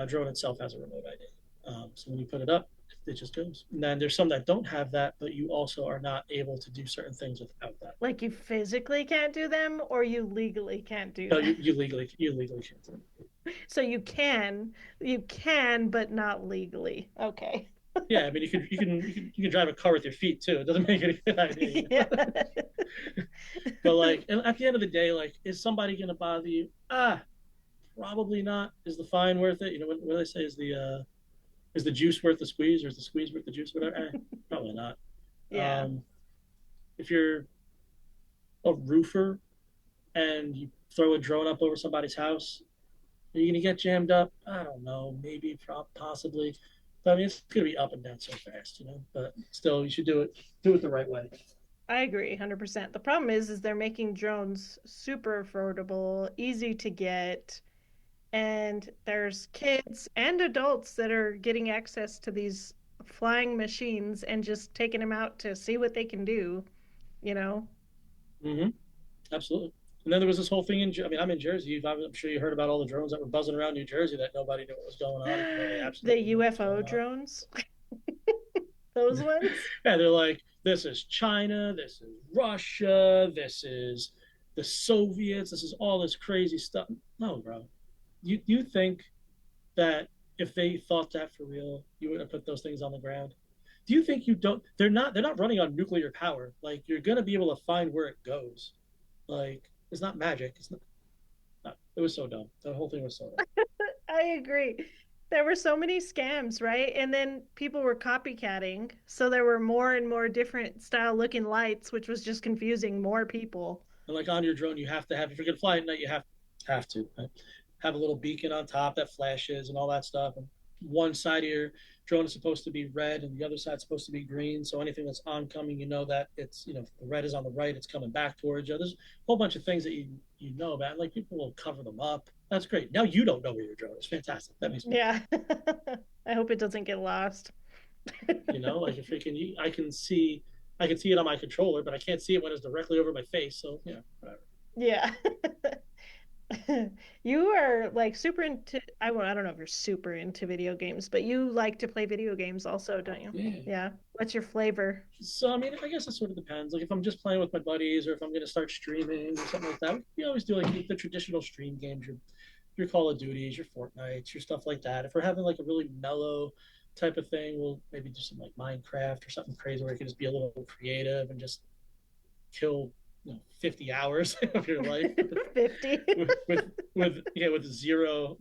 drone itself has a remote ID. So when you put it up, it just goes. And then there's some that don't have that, but you also are not able to do certain things without that. Like you physically can't do them or you legally can't do No, them. you legally can't do it. So you can, but not legally. Okay. Yeah, I mean you can drive a car with your feet too. It doesn't make it a good idea. Yeah. But like, and at the end of the day, like, is somebody gonna bother you? Probably not. Is the fine worth it? What do they say? Is the juice worth the squeeze, or is the squeeze worth the juice? Whatever. Probably not. Yeah. Um, if you're a roofer and you throw a drone up over somebody's house, are you gonna get jammed up? I don't know. Maybe, possibly. But I mean, it's gonna be up and down so fast. But still, you should do it the right way. I agree 100%. The problem is they're making drones super affordable, easy to get, and there's kids and adults that are getting access to these flying machines and just taking them out to see what they can do, you know? Mm-hmm. Absolutely. And then there was this whole thing I mean, I'm in Jersey. I'm sure you heard about all the drones that were buzzing around New Jersey that nobody knew what was going on, even though they The absolutely knew what was UFO going on. drones, those ones. Yeah, they're like, this is China, this is Russia, this is the Soviets, this is all this crazy stuff. No, bro. You think that if they thought that for real, you would have put those things on the ground. Do you think you don't? They're not running on nuclear power. Like you're gonna be able to find where it goes. Like it's not magic. It's not. It was so dumb. The whole thing was so dumb. I agree. There were so many scams, right? And then people were copycatting. So there were more and more different style looking lights, which was just confusing more people. And like on your drone, you have to have if you're gonna fly at night, you have to right? Have a little beacon on top that flashes and all that stuff. And one side of your drone is supposed to be red, and the other side's supposed to be green. So anything that's oncoming, you know that it's if the red is on the right, it's coming back towards you. There's a whole bunch of things that you know about. Like people will cover them up. That's great. Now you don't know where your drone is. Fantastic. That makes me happy. Yeah. I hope it doesn't get lost. Like if freaking I can see it on my controller, but I can't see it when it's directly over my face. So yeah, whatever. Yeah. You are like super into, well, I don't know if you're super into video games, but you like to play video games also, don't you? Yeah. Yeah. What's your flavor? So I mean, I guess it sort of depends. Like if I'm just playing with my buddies, or if I'm going to start streaming or something like that, we always do like the traditional stream games, your Call of Duties, your Fortnites, your stuff like that. If we're having like a really mellow type of thing, we'll maybe do some like Minecraft or something crazy where it can just be a little creative and just kill 50 hours of your life 50. with zero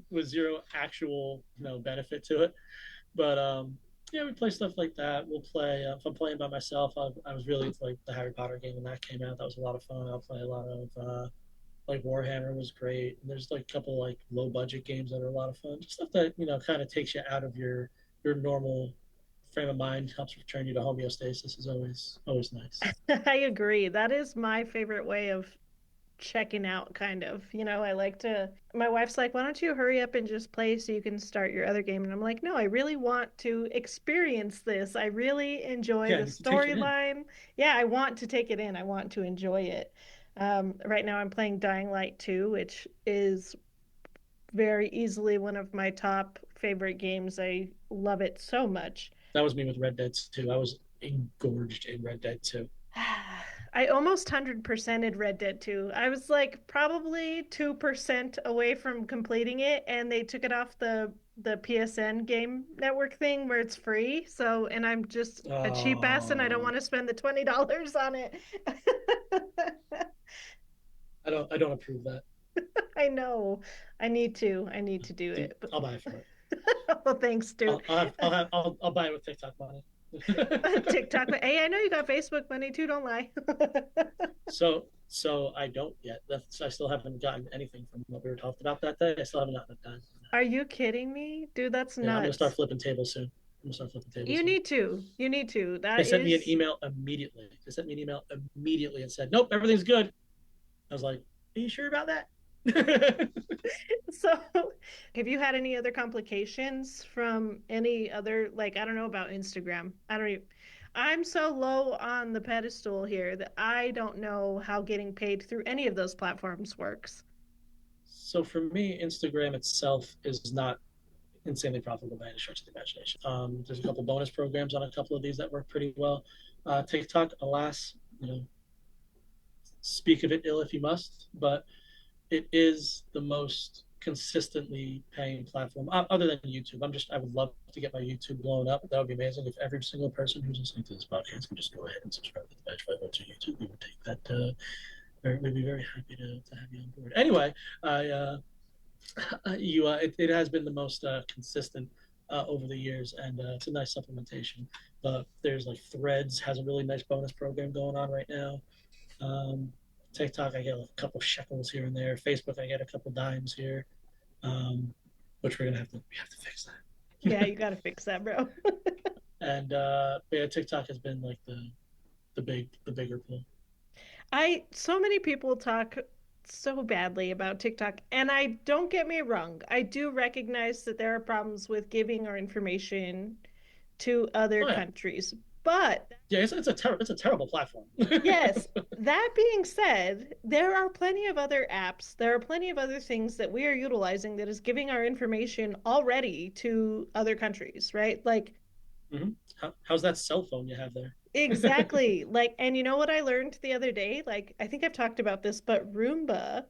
actual benefit to it. But yeah, we play stuff like that. We'll play if I'm playing by myself. I was really into like the Harry Potter game when that came out. That was a lot of fun. I'll play a lot of like Warhammer was great. And there's like a couple like low budget games that are a lot of fun. Just stuff that kind of takes you out of your normal frame of mind, helps return you to homeostasis. Is always nice. I agree. That is my favorite way of checking out, kind of. I like to, my wife's like, why don't you hurry up and just play so you can start your other game? And I'm like, no, I really want to experience this. I really enjoy Yeah, the you can take it in. storyline. Yeah, I want to take it in. I want to enjoy it. Right now I'm playing Dying Light 2, which is very easily one of my top favorite games. I love it so much. That was me with Red Dead 2. I was engorged in Red Dead 2. I almost 100%ed Red Dead 2. I was like probably 2% away from completing it, and they took it off the PSN game network thing where it's free. So, and I'm just a cheap ass and I don't Oh, want to spend the $20 on it. I don't approve that. I know. I need to. I need to do Dude, it. But I'll buy it for it. well, thanks, dude. I'll buy it with TikTok money. TikTok. Hey, I know you got Facebook money too, don't lie. So I don't yet. I still haven't gotten anything from what we were talking about that day. I still haven't gotten a dime. Are you kidding me? Dude, that's Yeah, I'm gonna start nuts. flipping tables soon. I'm gonna start flipping tables You soon. need to. You need to. They That sent me an is email immediately. They sent me an email immediately and said, "Nope, everything's good." I was like, "Are you sure about that?" so. Have you had any other complications from any other, like, I don't know about Instagram. I don't even, I'm so low on the pedestal here that I don't know how getting paid through any of those platforms works. So for me, Instagram itself is not insanely profitable by any stretch of the imagination. There's a couple bonus programs on a couple of these that work pretty well. TikTok, alas, speak of it ill if you must, but it is the most consistently paying platform other than YouTube. I would love to get my YouTube blown up. That would be amazing if every single person who's listening to this podcast could just go ahead and subscribe to the Badge 502 YouTube. We would take that. We'd be very happy to have you on board. Anyway, it has been the most consistent over the years, and it's a nice supplementation. There's like Threads has a really nice bonus program going on right now. Um, TikTok, I get a couple shekels here and there. Facebook, I get a couple dimes here, which we have to fix Yeah, that. you got to fix that, bro. And yeah, TikTok has been like the bigger pull. So many people talk so badly about TikTok, and I don't get me wrong. I do recognize that there are problems with giving our information to other Oh yeah, countries. But yeah, it's a terrible platform. yes, that being said, there are plenty of other apps, there are plenty of other things that we are utilizing that is giving our information already to other countries, right? Like, How's that cell phone you have there? exactly. Like, and you know what I learned the other day? Like, I think I've talked about this, but Roomba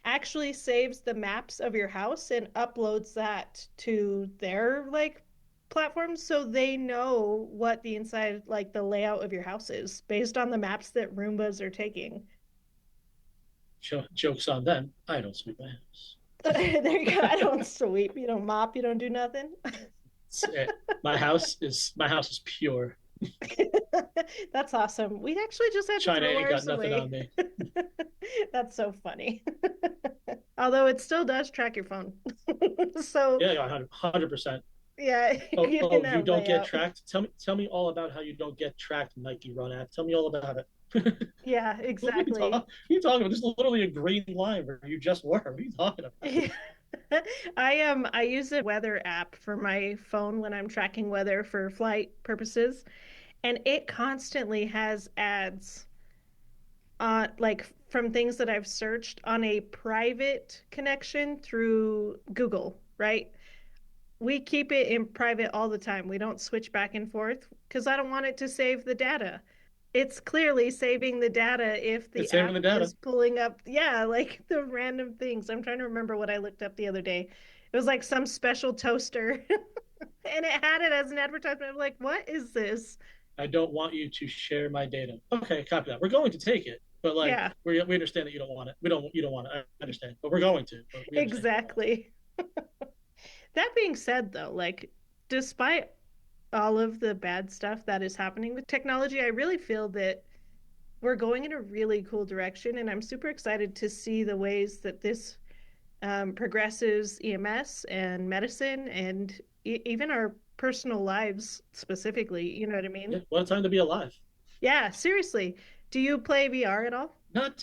actually saves the maps of your house and uploads that to their like platforms so they know what the inside like the layout of your house is based on the maps that Roombas are taking. Jokes on them. I don't sweep my house. There you go. I don't sweep, you don't mop, you don't do nothing. It. My house is pure. That's awesome. We actually just had to China throw ain't got ours nothing on away. me. That's so funny. Although it still does track your phone. So, Yeah, 100%. yeah, in You that don't get layout. tracked. Tell me all about how you don't get tracked, Nike Run app. Tell me all about it. Yeah, What are exactly. you talking about? This is literally a green line where you just were. What are you talking about? I use a weather app for my phone when I'm tracking weather for flight purposes, and it constantly has ads like from things that I've searched on a private connection through Google, right? We keep it in private all the time. We don't switch back and forth because I don't want it to save the data. It's clearly saving the data if the It's saving app the data. is pulling up, yeah, like the random things. I'm trying to remember what I looked up the other day. It was like some special toaster and it had it as an advertisement. I'm like, what is this? I don't want you to share my data. Okay, copy that. We're going to take it, but like Yeah, we understand that you don't want it. We don't. You don't want it. I understand, but we're going to. But we understand you don't want it. exactly. That being said, though, like, despite all of the bad stuff that is happening with technology, I really feel that we're going in a really cool direction, and I'm super excited to see the ways that this progresses EMS and medicine and even our personal lives specifically. You know what I mean? Yeah, what a time to be alive. Yeah, seriously. Do you play VR at all? Not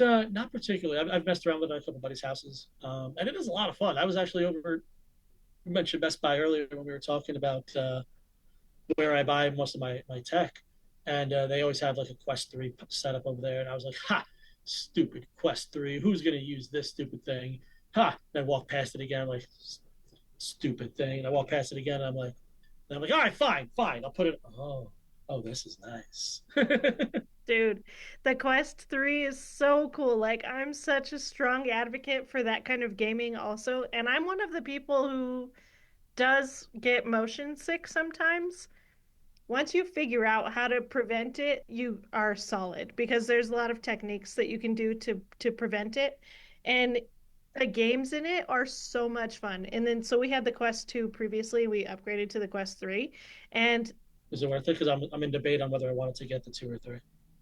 particularly. I've messed around with a couple buddies' houses, and it is a lot of fun. I was actually over. You mentioned Best Buy earlier when we were talking about where I buy most of my tech, and they always have like a Quest 3 set up over there, and I was like, ha, stupid Quest 3. Who's gonna use this stupid thing? Ha! And I walk past it again, I'm like, stupid thing. And I walk past it again, and I'm like, all right, fine, fine. I'll put it. Oh, this is nice. Dude, the Quest 3 is so cool. Like, I'm such a strong advocate for that kind of gaming also. And I'm one of the people who does get motion sick sometimes. Once you figure out how to prevent it, you are solid because there's a lot of techniques that you can do to prevent it. And the games in it are so much fun. And then so we had the Quest 2 previously, we upgraded to the Quest 3 and Is it worth it? Because I'm in debate on whether I wanted to get the 2 or 3.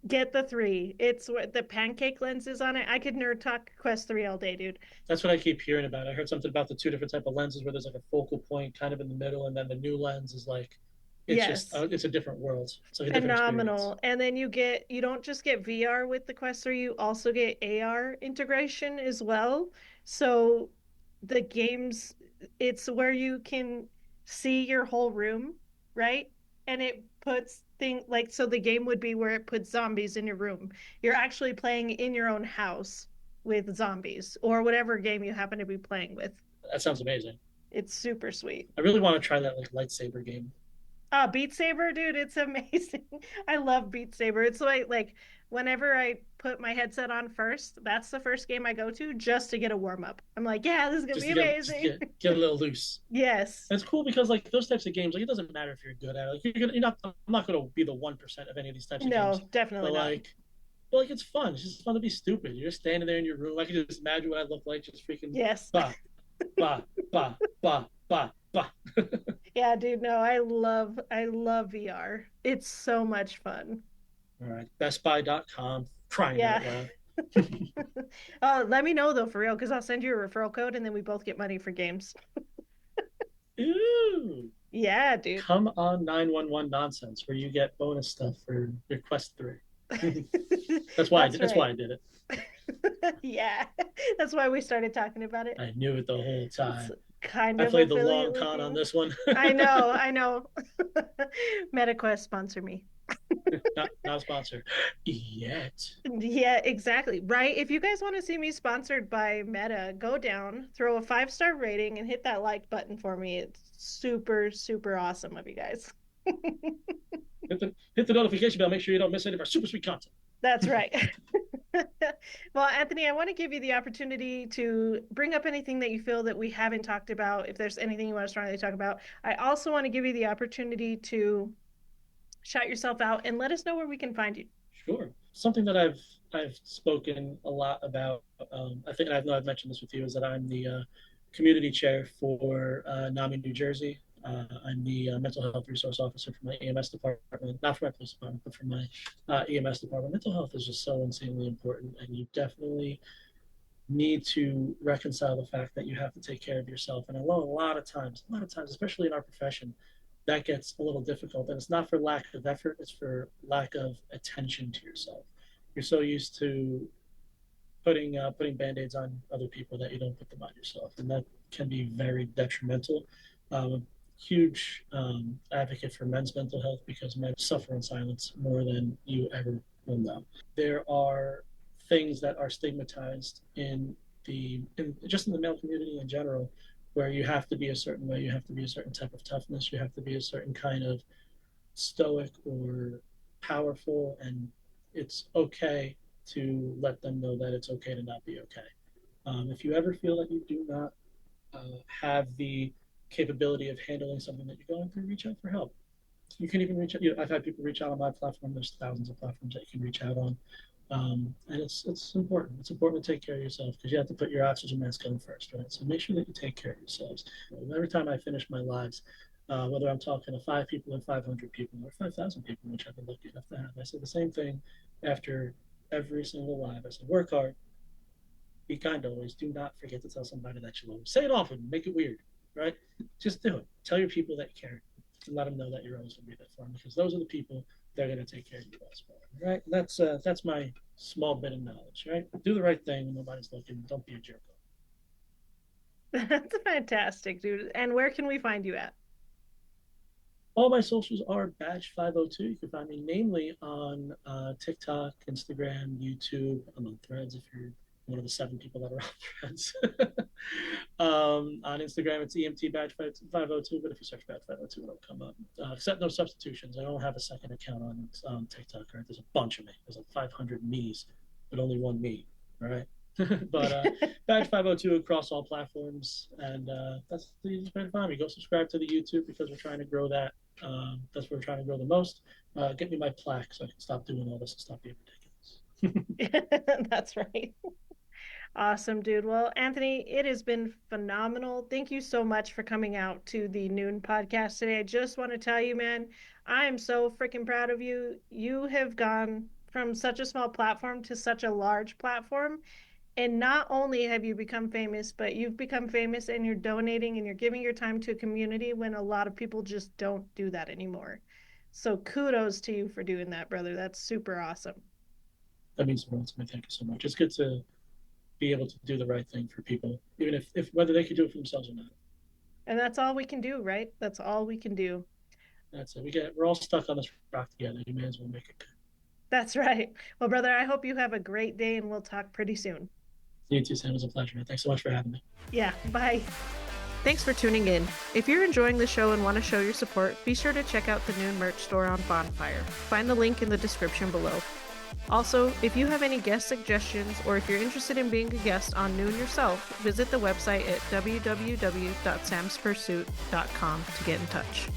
get the 3. It's what the pancake lenses on it. I could nerd talk Quest 3 all day, dude. That's what I keep hearing about. I heard something about the two different type of lenses where there's like a focal point kind of in the middle, and then the new lens is like Yes. it's a different world. It's like a different experience. Phenomenal. And then you don't just get VR with the Quest 3, you also get AR integration as well. So the games, it's where you can see your whole room, right? And it puts thing like so the game would be where it puts zombies in your room. You're actually playing in your own house with zombies or whatever game you happen to be playing with. That sounds amazing. It's super sweet. I really want to try that like lightsaber game. Beat Saber, dude, it's amazing. I love Beat Saber. It's like whenever I put my headset on first, that's the first game I go to just to get a warm up. I'm like, yeah, this is gonna Just be to amazing. get a little loose. Yes. And it's cool because like those types of games, like it doesn't matter if you're good at it. Like you're not. I'm not gonna be the 1% of any of these types of games. No, definitely But not. like it's fun. It's just fun to be stupid. You're just standing there in your room. I can just imagine what I look like, just freaking Yes. bah bah bah bah bah bah. Yeah, dude, no, I love VR. It's so much fun. All right, bestbuy.com, crying Yeah. out loud. Let me know though for real, because I'll send you a referral code and then we both get money for games. Ooh, Yeah, dude. come on 911 nonsense where you get bonus stuff for your Quest 3. That's why I That's did. That's why right. I did it. Yeah. That's why we started talking about it. I knew it the whole It's time. kind I of played the affiliate long with con on you. this one. I know, I know. MetaQuest sponsor me. Not a sponsor yet. Yeah, exactly. Right. If you guys want to see me sponsored by Meta, go down, throw a 5-star rating, and hit that like button for me. It's super, super awesome of you guys. Hit the notification bell. Make sure you don't miss any of our super sweet content. That's right. Well, Anthony, I want to give you the opportunity to bring up anything that you feel that we haven't talked about. If there's anything you want to strongly talk about, I also want to give you the opportunity to shout yourself out and let us know where we can find you. Sure. Something that I've spoken a lot about. I think, and I know I've mentioned this with you, is that I'm the community chair for NAMI, New Jersey. I'm the mental health resource officer for my EMS department, not for my police department, but for my EMS department. Mental health is just so insanely important, and you definitely need to reconcile the fact that you have to take care of yourself. And I know a lot of times, especially in our profession, that gets a little difficult. And it's not for lack of effort, it's for lack of attention to yourself. You're so used to putting band-aids on other people that you don't put them on yourself. And that can be very detrimental. A huge advocate for men's mental health because men suffer in silence more than you ever will know. There are things that are stigmatized just in the male community in general, where you have to be a certain way, you have to be a certain type of toughness, you have to be a certain kind of stoic or powerful, and it's okay to let them know that it's okay to not be okay. If you ever feel that you do not have the capability of handling something that you're going through, reach out for help. You can even reach out. I've had people reach out on my platform. There's thousands of platforms that you can reach out on, and it's important. It's important to take care of yourself because you have to put your oxygen mask on first, right? So make sure that you take care of yourselves. Every time I finish my lives, whether I'm talking to 5 people or 500 people or 5,000 people, which I've been lucky enough to have, I say the same thing after every single live. I say, work hard, be kind always. Do not forget to tell somebody that you love them. Say it often, make it weird, right? Just do it. Tell your people that you care and let them know that you're always going to be there for them because those are the people that are going to take care of you best. Right? That's my small bit of knowledge, right? Do the right thing when nobody's looking. Don't be a jerk. That's fantastic, dude. And where can we find you at? All my socials are Badge 502. You can find me mainly on TikTok, Instagram, YouTube. I'm on Threads if you're one of the 7 people that are on Threads. On Instagram, it's EMT Badge 502, but if you search Badge 502, it'll come up. Except no substitutions. I don't have a second account on TikTok. Right? There's a bunch of me. There's like 500 me's, but only one me. All right. But Badge 502 across all platforms, and that's the easiest way to find me. Go subscribe to the YouTube because we're trying to grow that. That's where we're trying to grow the most. Get me my plaque so I can stop doing all this and stop being ridiculous. That's right. Awesome, dude. Well, Anthony, it has been phenomenal. Thank you so much for coming out to the Noon podcast today. I just want to tell you, man, I am so freaking proud of you. You have gone from such a small platform to such a large platform. And not only have you become famous, but you've become famous and you're donating and you're giving your time to a community when a lot of people just don't do that anymore. So kudos to you for doing that, brother. That's super awesome. That means the world to me. Thank you so much. It's good to be able to do the right thing for people, even if whether they could do it for themselves or not. And that's all we can do, right? That's all we can do. That's it. We're all stuck on this rock together. You may as well make it good. That's right. Well, brother, I hope you have a great day and we'll talk pretty soon. You too, Sam. It was a pleasure, man. Thanks so much for having me. Yeah, bye. Thanks for tuning in. If you're enjoying the show and want to show your support, be sure to check out the Noon merch store on Bonfire. Find the link in the description below. Also, if you have any guest suggestions or if you're interested in being a guest on Noon yourself, visit the website at www.samspursuit.com to get in touch.